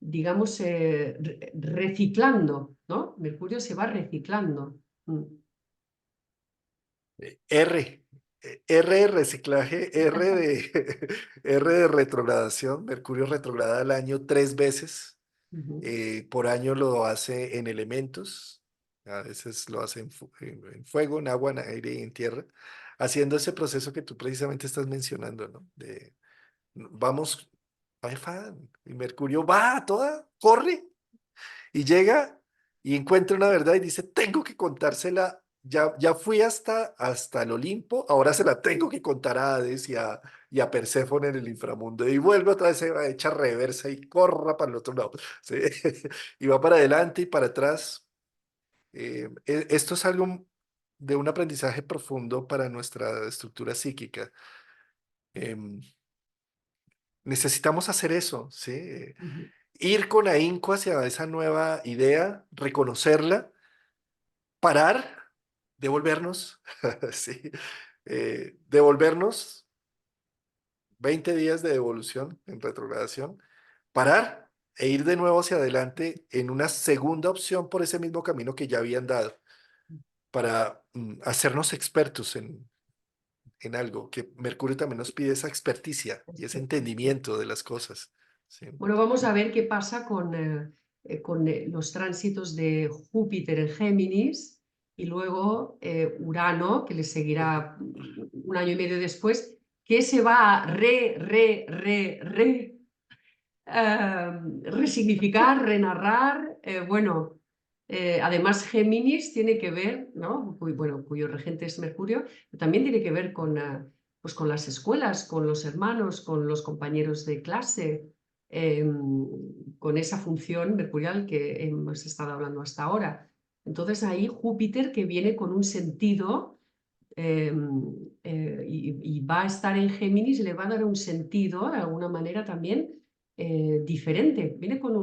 digamos, reciclando, ¿no? Mercurio se va reciclando. Mm. R, R de reciclaje, R de, R de retrogradación. Mercurio retrograda al año 3 veces. Ujú. Por año lo hace en elementos. A veces lo hace en fuego, en agua, en aire y en tierra. Haciendo ese proceso que tú precisamente estás mencionando, ¿no? Vamos, ay, fan, y Mercurio va a toda, corre y llega y encuentra una verdad y dice, tengo que contársela, ya fui hasta el Olimpo, ahora se la tengo que contar a Hades y a Perséfone en el inframundo. Y vuelve otra vez, se va echa reversa y corra para el otro lado. ¿Sí? Y va para adelante y para atrás. Esto es algo de un aprendizaje profundo para nuestra estructura psíquica. Em, Necesitamos hacer eso, ¿sí? Ujú. Ir con ahínco hacia esa nueva idea, reconocerla, parar, devolvernos, sí, devolvernos 20 días de devolución en retrogradación, parar e ir de nuevo hacia adelante en una segunda opción por ese mismo camino que ya habían dado, para hacernos expertos en algo, que Mercurio también nos pide esa experticia y ese Experticia. entendimiento de las cosas. Sí. Bueno, vamos a ver qué pasa con los tránsitos de Júpiter en Géminis y luego Urano, que le seguirá un año y medio después, que se va a resignificar, renarrar. Bueno, además Géminis tiene que ver, ¿no? Bueno, cuyo regente es Mercurio, pero también tiene que ver pues con las escuelas, con los hermanos, con los compañeros de clase, con esa función mercurial que hemos estado hablando hasta ahora. Entonces ahí Júpiter que viene con un sentido eh, y va a estar en Géminis, le va a dar un sentido de alguna manera también diferente. Viene con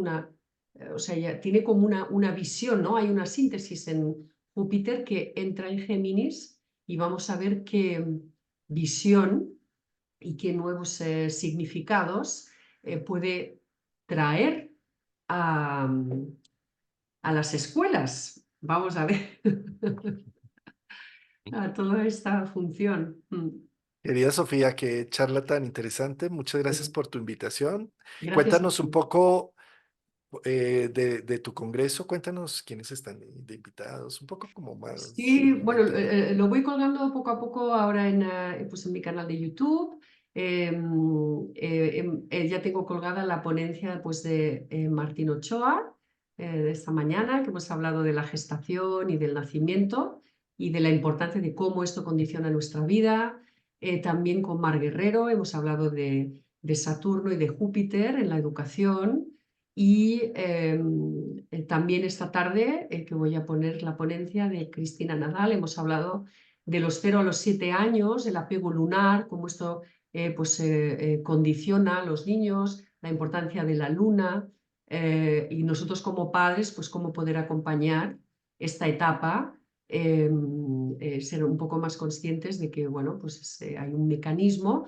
o sea, ya tiene como una visión, ¿no? Hay una síntesis en Júpiter que entra en Géminis y vamos a ver qué visión y qué nuevos significados puede traer a, a las escuelas. Vamos a ver a toda esta función. Querida Sofía, qué charla tan interesante. Muchas gracias Sí. por tu invitación. Gracias a Cuéntanos un ti. poco de tu congreso, cuéntanos quiénes están de invitados, un poco como más Sí, bueno, entendido. lo voy colgando poco a poco ahora pues en mi canal de YouTube. Ya tengo colgada la ponencia pues, de Martín Ochoa de esta mañana, que hemos hablado de la gestación y del nacimiento y de la importancia de cómo esto condiciona nuestra vida. También con Mar Guerrero hemos hablado de Saturno y de Júpiter en la educación. Y también esta tarde, que voy a poner la ponencia de Cristina Nadal, hemos hablado de los 0 a los 7 años, el apego lunar, cómo esto pues, condiciona a los niños, la importancia de la luna y nosotros como padres, pues cómo poder acompañar esta etapa, ser un poco más conscientes de que bueno, pues, hay un mecanismo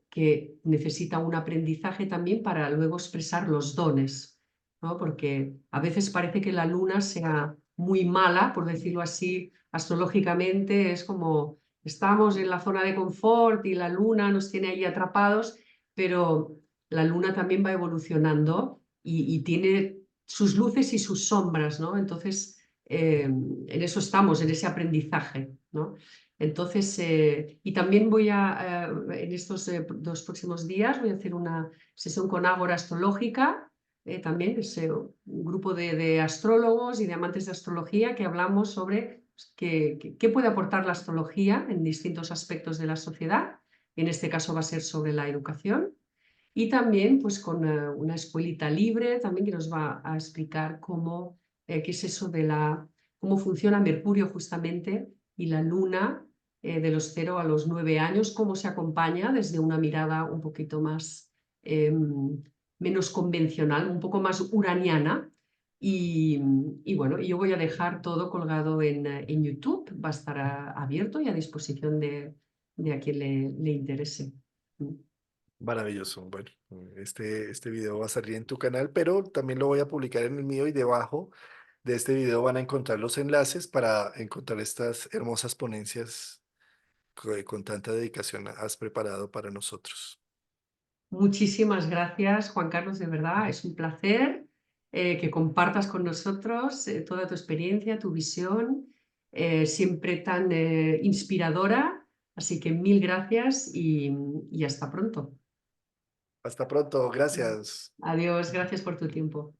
que necesita un aprendizaje también para luego expresar los dones, ¿no? Porque a veces parece que la luna sea muy mala, por decirlo así, astrológicamente, es como estamos en la zona de confort y la luna nos tiene ahí atrapados, pero la luna también va evolucionando y tiene sus luces y sus sombras, ¿no? Entonces, en eso estamos, en ese aprendizaje, ¿no? Entonces, y también en estos 2 próximos días, voy a hacer una sesión con Ágora Astrológica, también es un grupo de astrólogos y de amantes de astrología que hablamos sobre pues, qué puede aportar la astrología en distintos aspectos de la sociedad. En este caso va a ser sobre la educación. Y también pues con una escuelita libre también que nos va a explicar qué es eso cómo funciona Mercurio justamente y la luna de los 0 a los 9 años, cómo se acompaña desde una mirada un poquito más, menos convencional, un poco más uraniana. Y bueno, yo voy a dejar todo colgado en YouTube, va a estar abierto y a disposición de a quien le interese. Maravilloso. Bueno, este video va a salir en tu canal, pero también lo voy a publicar en el mío y debajo de este video van a encontrar los enlaces para encontrar estas hermosas ponencias que con tanta dedicación has preparado para nosotros. Muchísimas gracias, Juan Carlos, de verdad. Es un placer que compartas con nosotros toda tu experiencia, tu visión, siempre tan inspiradora. Así que mil gracias y hasta pronto. Hasta pronto, gracias. Adiós, gracias por tu tiempo.